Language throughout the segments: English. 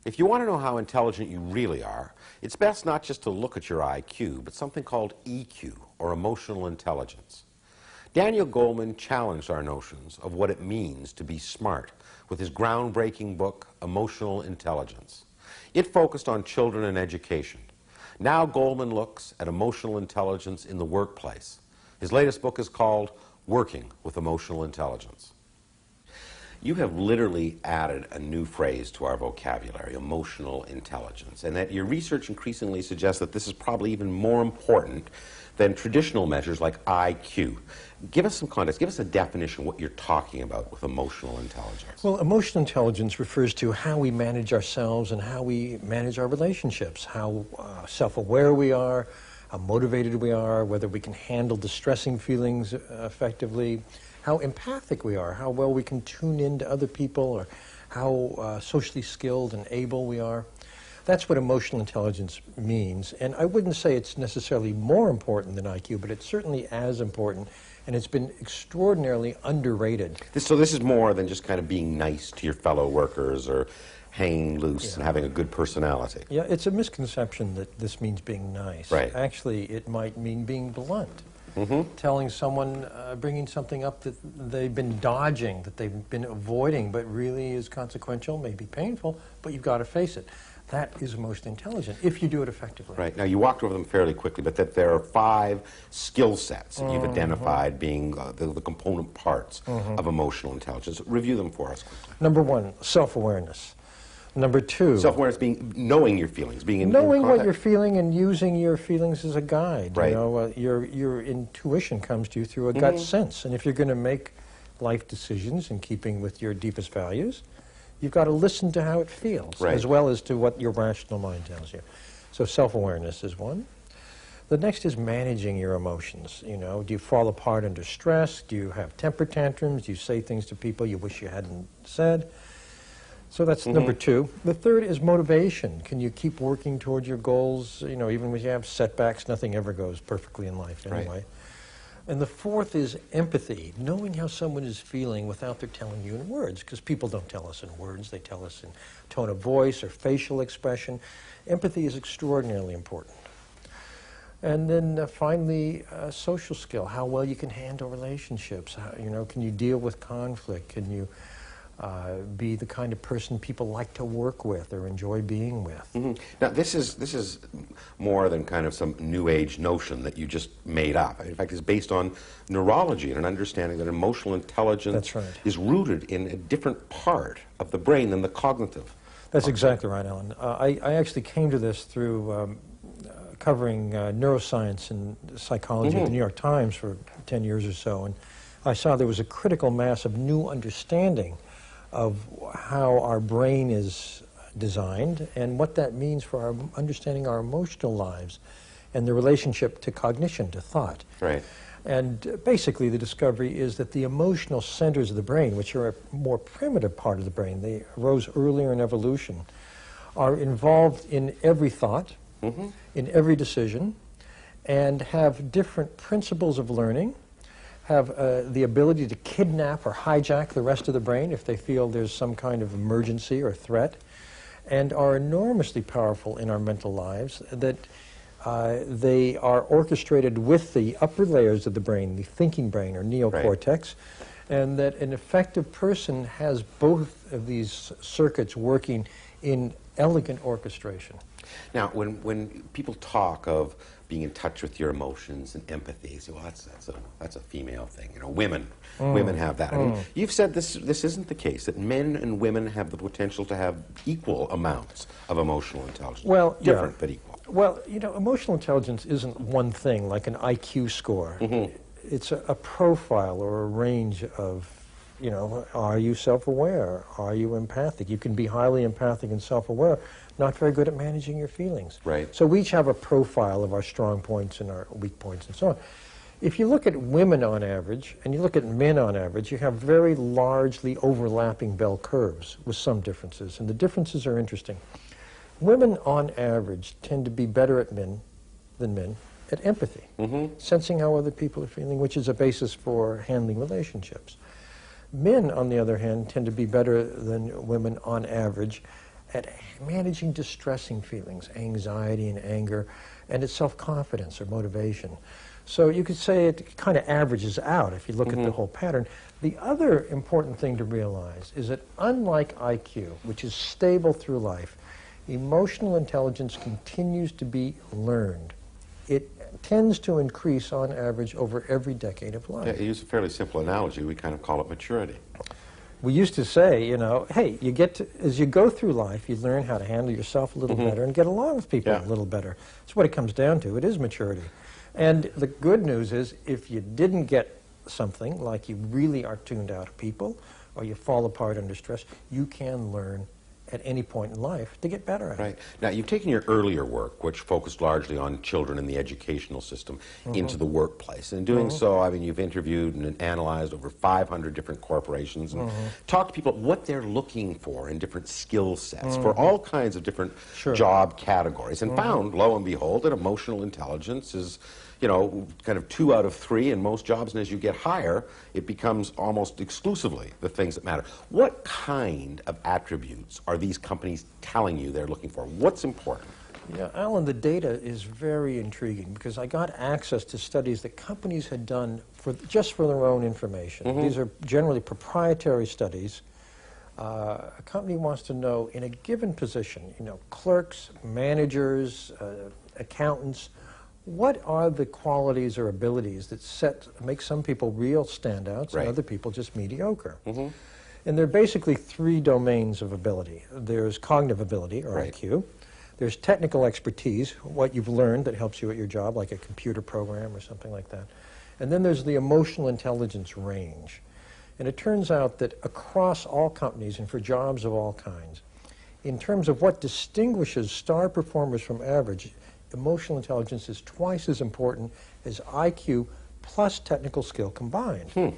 If you want to know how intelligent you really are, it's best not just to look at your IQ, but something called EQ, or emotional intelligence. Daniel Goldman challenged our notions of what it means to be smart with his groundbreaking book, Emotional Intelligence. It focused on children and education. Now Goldman looks at emotional intelligence in the workplace. His latest book is called Working with Emotional Intelligence. You have literally added a new phrase to our vocabulary, emotional intelligence, and that your research increasingly suggests that this is probably even more important than traditional measures like IQ. Give us some context, give us a definition of what you're talking about with emotional intelligence. Well, emotional intelligence refers to how we manage ourselves and how we manage our relationships, how self-aware we are, how motivated we are, whether we can handle distressing feelings effectively, how empathic we are, how well we can tune in to other people, or how socially skilled and able we are. That's what emotional intelligence means. And I wouldn't say it's necessarily more important than IQ, but it's certainly as important, and it's been extraordinarily underrated. So this is more than just kind of being nice to your fellow workers or hanging loose and having a good personality. Yeah, it's a misconception that this means being nice. Right. Actually, it might mean being blunt. Telling someone, bringing something up that they've been dodging, that they've been avoiding, but really is consequential, may be painful, but you've got to face it. That is most intelligent, if you do it effectively. Right. Now, you walked over them fairly quickly, but that there are 5 skill sets that you've identified being the component parts of emotional intelligence. Review them for us quickly. Number 1, self-awareness. Number 2, self-awareness being knowing your feelings, being in knowing contact. what you're feeling and using your feelings as a guide. Right. You know, your intuition comes to you through a gut sense, and if you're going to make life decisions in keeping with your deepest values, you've got to listen to how it feels, as well as to what your rational mind tells you. So self-awareness is one. The next is managing your emotions. You know, do you fall apart under stress? Do you have temper tantrums? Do you say things to people you wish you hadn't said? So that's number 2. The third is motivation. Can you keep working toward your goals? You know, even when you have setbacks, nothing ever goes perfectly in life anyway. Right. And the fourth is empathy, knowing how someone is feeling without their telling you in words, because people don't tell us in words, they tell us in tone of voice or facial expression. Empathy is extraordinarily important. And then finally, social skill, how well you can handle relationships. How, you know, can you deal with conflict? Can you be the kind of person people like to work with or enjoy being with? Now, this is more than kind of some new age notion that you just made up. In fact, it's based on neurology and an understanding that emotional intelligence is rooted in a different part of the brain than the cognitive. That's exactly right, Alan. I actually came to this through covering neuroscience and psychology at the New York Times for 10 years or so, and I saw there was a critical mass of new understanding of how our brain is designed and what that means for our understanding our emotional lives and the relationship to cognition, to thought. Right. And basically the discovery is that the emotional centers of the brain, which are a more primitive part of the brain, they arose earlier in evolution, are involved in every thought, in every decision, and have different principles of learning, have the ability to kidnap or hijack the rest of the brain if they feel there's some kind of emergency or threat, and are enormously powerful in our mental lives, that they are orchestrated with the upper layers of the brain, the thinking brain or neocortex, and that an effective person has both of these circuits working in elegant orchestration. Now, when people talk of being in touch with your emotions and empathy, you say, well, that's a female thing. You know, women have that. I mean, you've said this isn't the case, that men and women have the potential to have equal amounts of emotional intelligence. Well, different but equal. Well, you know, emotional intelligence isn't one thing like an IQ score. It's a profile or a range of, you know, are you self-aware? Are you empathic? You can be highly empathic and self-aware, not very good at managing your feelings. Right. So we each have a profile of our strong points and our weak points and so on. If you look at women on average and you look at men on average, you have very largely overlapping bell curves with some differences, and the differences are interesting. Women on average tend to be better at than men at empathy, sensing how other people are feeling, which is a basis for handling relationships. Men, on the other hand, tend to be better than women on average at managing distressing feelings, anxiety and anger, and at self-confidence or motivation. So you could say it kind of averages out if you look at the whole pattern. The other important thing to realize is that unlike IQ, which is stable through life, emotional intelligence continues to be learned. It tends to increase on average over every decade of life. Yeah, you use a fairly simple analogy. We kind of call it maturity. We used to say, you know, hey, you get to, as you go through life, you learn how to handle yourself a little better and get along with people a little better. That's what it comes down to. It is maturity. And the good news is, if you didn't get something, like you really are tuned out of people, or you fall apart under stress, you can learn at any point in life to get better at it. Right. Now, you've taken your earlier work, which focused largely on children in the educational system, into the workplace. And in doing so, I mean, you've interviewed and analyzed over 500 different corporations and talked to people what they're looking for in different skill sets for all kinds of different job categories, and found, lo and behold, that emotional intelligence is, you know, kind of 2 out of 3 in most jobs, and as you get higher, it becomes almost exclusively the things that matter. What kind of attributes are these companies telling you they're looking for? What's important? Yeah, Alan, the data is very intriguing because I got access to studies that companies had done just for their own information. These are generally proprietary studies. A company wants to know, in a given position, you know, clerks, managers, accountants, what are the qualities or abilities that make some people real standouts and other people just mediocre? And there are basically 3 domains of ability. There's cognitive ability, or IQ. There's technical expertise, what you've learned that helps you at your job, like a computer program or something like that. And then there's the emotional intelligence range. And it turns out that across all companies and for jobs of all kinds, in terms of what distinguishes star performers from average, emotional intelligence is twice as important as IQ plus technical skill combined.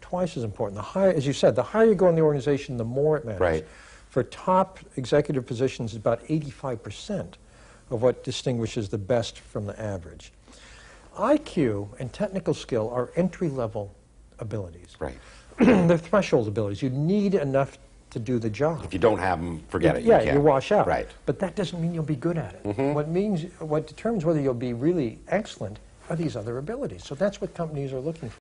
Twice as important. The higher, as you said, the higher you go in the organization, the more it matters. For top executive positions, it's about 85% of what distinguishes the best from the average. IQ and technical skill are entry-level abilities. They're threshold abilities. You need enough to do the job. If you don't have them, forget it. Yeah, you wash out. Right. But that doesn't mean you'll be good at it. What determines whether you'll be really excellent are these other abilities. So that's what companies are looking for.